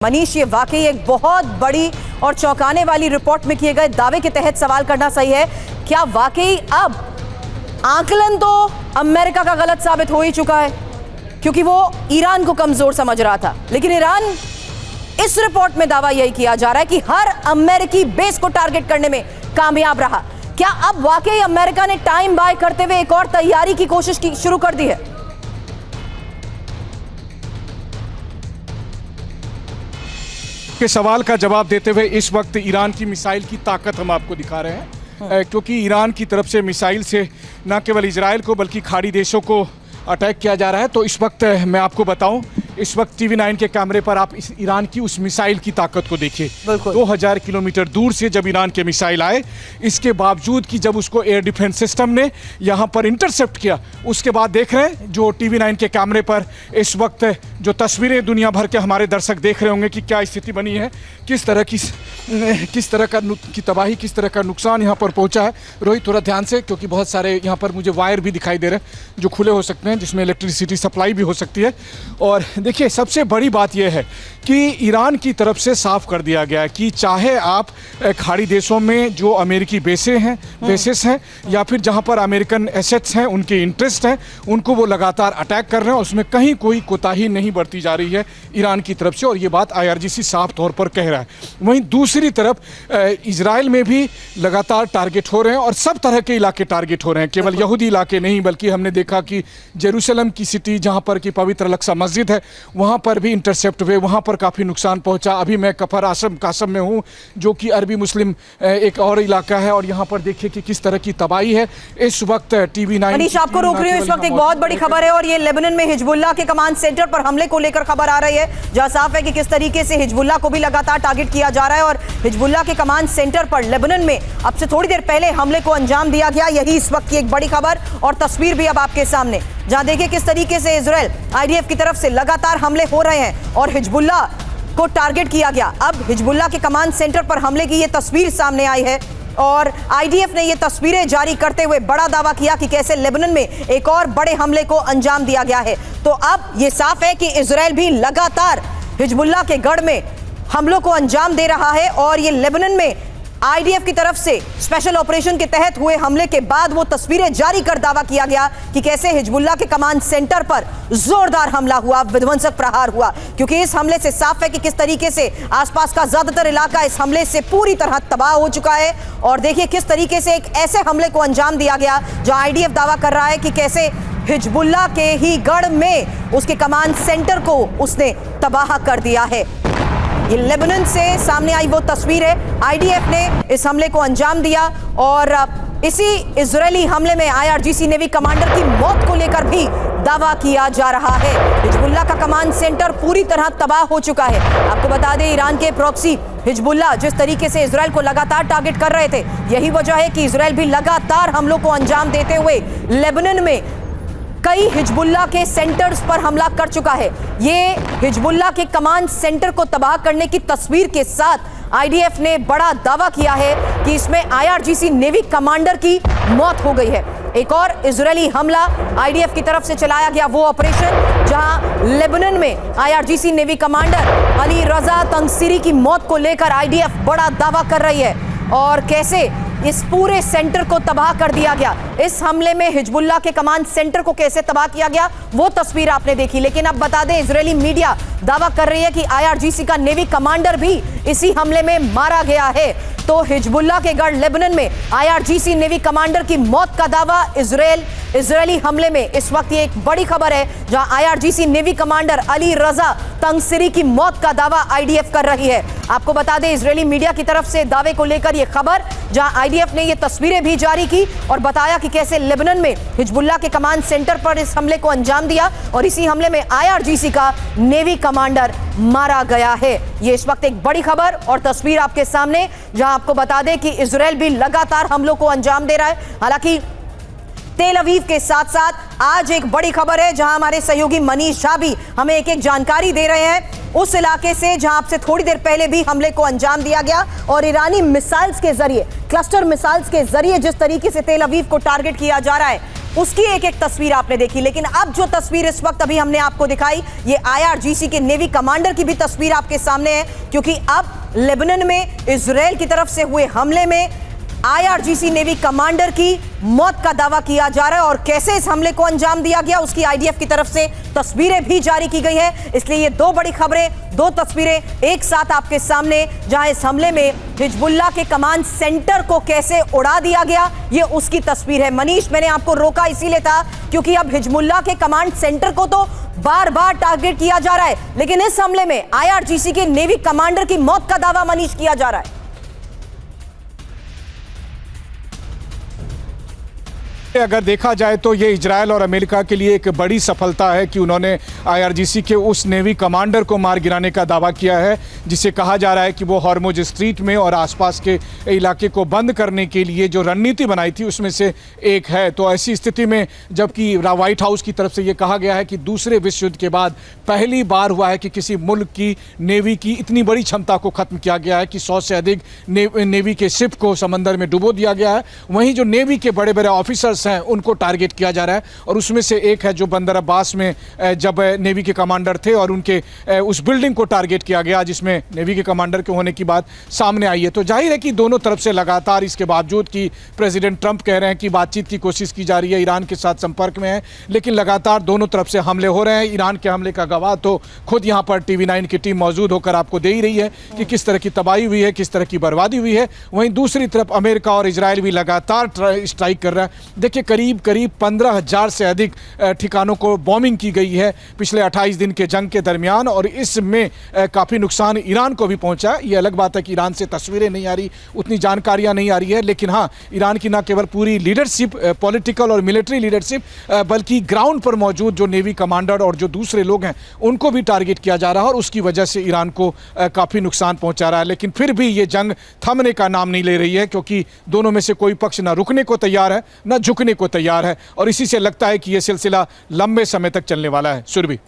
मनीष, ये वाकई एक बहुत बड़ी और चौंकाने वाली रिपोर्ट में किए गए दावे के तहत सवाल करना सही है। क्या वाकई अब आकलन तो अमेरिका का गलत साबित हो ही चुका है, क्योंकि वो ईरान को कमजोर समझ रहा था, लेकिन ईरान इस रिपोर्ट में दावा यही किया जा रहा है कि हर अमेरिकी बेस को टारगेट करने में कामयाब रहा। क्या अब वाकई अमेरिका ने टाइम बाय करते हुए एक और तैयारी की कोशिश शुरू कर दी है? के सवाल का जवाब देते हुए इस वक्त ईरान की मिसाइल की ताकत हम आपको दिखा रहे हैं, क्योंकि ईरान की तरफ से मिसाइल से न केवल इजराइल को बल्कि खाड़ी देशों को अटैक किया जा रहा है। तो इस वक्त मैं आपको बताऊं, इस वक्त TV9 के कैमरे पर आप इस ईरान की उस मिसाइल की ताकत को देखिए। 2000 किलोमीटर दूर से जब ईरान के मिसाइल आए, इसके बावजूद कि जब उसको एयर डिफेंस सिस्टम ने यहाँ पर इंटरसेप्ट किया, उसके बाद देख रहे हैं जो TV9 के कैमरे पर इस वक्त जो तस्वीरें दुनिया भर के हमारे दर्शक देख रहे होंगे कि क्या स्थिति बनी है, किस तरह की तबाही, किस तरह का नुकसान यहाँ पर पहुँचा है। रोहित, थोड़ा ध्यान से, क्योंकि बहुत सारे यहाँ पर मुझे वायर भी दिखाई दे रहे हैं जो खुले हो सकते हैं, जिसमें इलेक्ट्रिसिटी सप्लाई भी हो सकती है। और देखिए, सबसे बड़ी बात यह है कि ईरान की तरफ से साफ कर दिया गया है कि चाहे आप खाड़ी देशों में जो अमेरिकी बेसेस हैं या फिर जहां पर अमेरिकन एसेट्स हैं, उनके इंटरेस्ट हैं, उनको वो लगातार अटैक कर रहे हैं। उसमें कहीं कोई कोताही नहीं बरती जा रही है ईरान की तरफ से, और ये बात IRGC साफ तौर पर कह रहा है। वहीं दूसरी तरफ इजराइल में भी लगातार टारगेट हो रहे हैं, और सब तरह के इलाके टारगेट हो रहे हैं, केवल यहूदी इलाके नहीं, बल्कि हमने देखा कि जेरूसलम की सिटी, जहां पर की पवित्र अल-अक्सा मस्जिद है, वहां पर भी इंटरसेप्ट हुए, वहां पर काफ़ी नुकसान पहुंचा। अभी मैं कफर आसम कासम में हूं, जो कि अरबी मुस्लिम एक और इलाका है, और यहां पर देखिए कि किस तरह की तबाही है। इस वक्त TV9 मनीष, आपको रोक रही हूं, इस वक्त एक बहुत बड़ी खबर है, और ये लेबनान में हिजबुल्लाह के कमांड सेंटर पर हमले को लेकर खबर आ रही है, जहां साफ है कि किस तरीके से हिजबुल्लाह को भी लगातार टारगेट किया जा रहा है। और हिजबुल्लाह के कमांड सेंटर पर लेबनान में अब से थोड़ी देर पहले हमले को अंजाम दिया गया। यही इस वक्त की एक बड़ी खबर, और तस्वीर भी अब आपके सामने, जहां देखिए किस तरीके से इजराइल IDF की तरफ से लगातार हमले हो रहे हैं और हिजबुल्लाह को टारगेट किया गया। अब हिजबुल्लाह के कमांड सेंटर पर हमले की ये तस्वीर सामने आई है, और IDF ने ये तस्वीरें जारी करते हुए बड़ा दावा किया कि कैसे लेबनान में एक और बड़े हमले को अंजाम दिया गया है। तो अब ये साफ है कि इजराइल भी लगातार हिजबुल्लाह के गढ़ में हमलों को अंजाम दे रहा है, और ये लेबनान में IDF की तरफ से स्पेशल ऑपरेशन के तहत हुए हमले के बाद वो तस्वीरें जारी कर दावा किया गया कि कैसे हिजबुल्लाह के कमांड सेंटर पर जोरदार हमला हुआ, विध्वंसक प्रहार हुआ। क्योंकि इस हमले से साफ है कि किस तरीके से आसपास का ज्यादातर इलाका इस हमले से पूरी तरह तबाह हो चुका है। और देखिए किस तरीके से एक ऐसे हमले को अंजाम दिया गया जहां IDF दावा कर रहा है कि कैसे हिजबुल्लाह के ही गढ़ में उसके कमांड सेंटर को उसने तबाह कर दिया है। ये लेबनान से सामने आई वो तस्वीर है। IDF ने इस हमले को अंजाम दिया, और इसी इजरायली हमले में IRGC नेवी कमांडर की मौत को लेकर भी दावा किया जा रहा है। हिजबुल्लाह का कमांड सेंटर पूरी तरह तबाह हो चुका है। आपको बता दें, ईरान के प्रॉक्सी हिजबुल्लाह जिस तरीके से इजराइल को लगातार टारगेट कर रहे थे, यही वजह है कि इजराइल भी लगातार हमलों को अंजाम देते हुए लेबनान में कई हिजबुल्लाह के सेंटर्स पर हमला कर चुका है। ये हिजबुल्लाह के कमांड सेंटर को तबाह करने की तस्वीर के साथ IDF ने बड़ा दावा किया है कि इसमें IRGC नेवी कमांडर की मौत हो गई है। एक और इजरायली हमला IDF की तरफ से चलाया गया वो ऑपरेशन, जहां लेबनान में IRGC नेवी कमांडर अली रजा तंगसीरी की मौत को लेकर IDF बड़ा दावा कर रही है, और कैसे इस पूरे सेंटर को तबाह कर दिया गया। इस हमले में हिजबुल्लाह के कमांड सेंटर को कैसे तबाह किया गया वो तस्वीर आपने देखी। लेकिन अब बता दें, इजरायली मीडिया दावा कर रही है कि IRGC का नेवी कमांडर भी इसी हमले में मारा गया है। तो हिजबुल्लाह के गढ़ लेबनान में IRGC नेवी कमांडर की मौत का दावा इजरायली हमले में इस वक्त ये एक बड़ी खबर है, जहां IRGC नेवी कमांडर अली रजा तंगसीरी की मौत का दावा IDF कर रही है। आपको बता दें, इजरायली मीडिया की तरफ से दावे को लेकर ये खबर, जहां IDF ने ये तस्वीरें भी जारी की और बताया कि कैसे लेबनान में हिजबुल्लाह के कमांड सेंटर पर इस हमले को अंजाम दिया, और इसी हमले में IRGC का नेवी कमांडर मारा गया है। ये इस वक्त एक बड़ी खबर और तस्वीर आपके सामने, जहां आपको बता दें कि इजराइल भी लगातार हमलों को अंजाम दे रहा है। हालांकि तेल अवीव के साथ साथ आज एक बड़ी खबर है, जहां हमारे सहयोगी मनीष झा भी हमें एक एक जानकारी दे रहे हैं उस इलाके से जहां आपसे थोड़ी देर पहले भी हमले को अंजाम दिया गया, और ईरानी मिसाइल्स के जरिए, क्लस्टर मिसाइल्स के जरिए जिस तरीके से तेल अवीव को टारगेट किया जा रहा है, उसकी एक एक तस्वीर आपने देखी। लेकिन अब जो तस्वीर इस वक्त अभी हमने आपको दिखाई, ये IRGC के नेवी कमांडर की भी तस्वीर आपके सामने है, क्योंकि अब लेबनान में इजराइल की तरफ से हुए हमले में IRGC नेवी कमांडर की मौत का दावा किया जा रहा है और कैसे इस हमले को अंजाम दिया गया उसकी IDF की तरफ से तस्वीरें भी जारी की गई है। इसलिए ये दो बड़ी खबरें, दो तस्वीरें एक साथ आपके सामने, जहां इस हमले में हिजबुल्लाह के कमांड सेंटर को कैसे उड़ा दिया गया, ये उसकी तस्वीर है। मनीष, मैंने आपको रोका इसीलिए था क्योंकि अब हिजबुल्लाह के कमांड सेंटर को तो बार बार टारगेट किया जा रहा है, लेकिन इस हमले में IRGC के नेवी कमांडर की मौत का दावा मनीष किया जा रहा है। अगर देखा जाए तो ये इजराइल और अमेरिका के लिए एक बड़ी सफलता है कि उन्होंने IRGC के उस नेवी कमांडर को मार गिराने का दावा किया है, जिसे कहा जा रहा है कि वो हॉर्मुज स्ट्रीट में और आसपास के इलाके को बंद करने के लिए जो रणनीति बनाई थी उसमें से एक है। तो ऐसी स्थिति में जबकि व्हाइट हाउस की तरफ से ये कहा गया है कि दूसरे विश्व युद्ध के बाद पहली बार हुआ है कि किसी मुल्क की नेवी की इतनी बड़ी क्षमता को खत्म किया गया है कि 100 से अधिक नेवी के शिप को समंदर में डुबो दिया गया है। वहीं जो नेवी के बड़े बड़े ऑफिसर्स हैं उनको टारगेट किया जा रहा है और उसमें से एक है जो बंदर अब्बास में जब नेवी के कमांडर थे और उनके उस बिल्डिंग को टारगेट किया गया जिसमें नेवी के कमांडर के होने की बात सामने आई है। तो जाहिर है कि दोनों तरफ से लगातार, इसके बावजूद कि प्रेसिडेंट ट्रंप कह रहे हैं कि बातचीत की कोशिश की जा रही है, ईरान के साथ संपर्क में है, लेकिन लगातार दोनों तरफ से हमले हो रहे हैं। ईरान के हमले का गवाह तो खुद यहाँ पर TV9 की टीम मौजूद होकर आपको दे ही रही है कि किस तरह की तबाही हुई है, किस तरह की बर्बादी हुई है। वहीं दूसरी तरफ अमेरिका और इजराइल भी लगातार स्ट्राइक कर रहा है। देखिए करीब 15,000 से अधिक ठिकानों को बॉम्बिंग की गई है पिछले 28 दिन के जंग के दरमियान और इसमें काफ़ी नुकसान ईरान को भी पहुंचा है। ये अलग बात है कि ईरान से तस्वीरें नहीं आ रही, उतनी जानकारियां नहीं आ रही है, लेकिन हाँ, ईरान की न केवल पूरी लीडरशिप, पॉलिटिकल और मिलिट्री लीडरशिप, बल्कि ग्राउंड पर मौजूद जो नेवी कमांडर और जो दूसरे लोग हैं उनको भी टारगेट किया जा रहा है और उसकी वजह से ईरान को काफ़ी नुकसान पहुंचा रहा है। लेकिन फिर भी ये जंग थमने का नाम नहीं ले रही है, क्योंकि दोनों में से कोई पक्ष न रुकने को तैयार है न झुकने को तैयार है और इसी से लगता है कि यह सिलसिला लंबे समय तक चलने वाला है। सुरभि।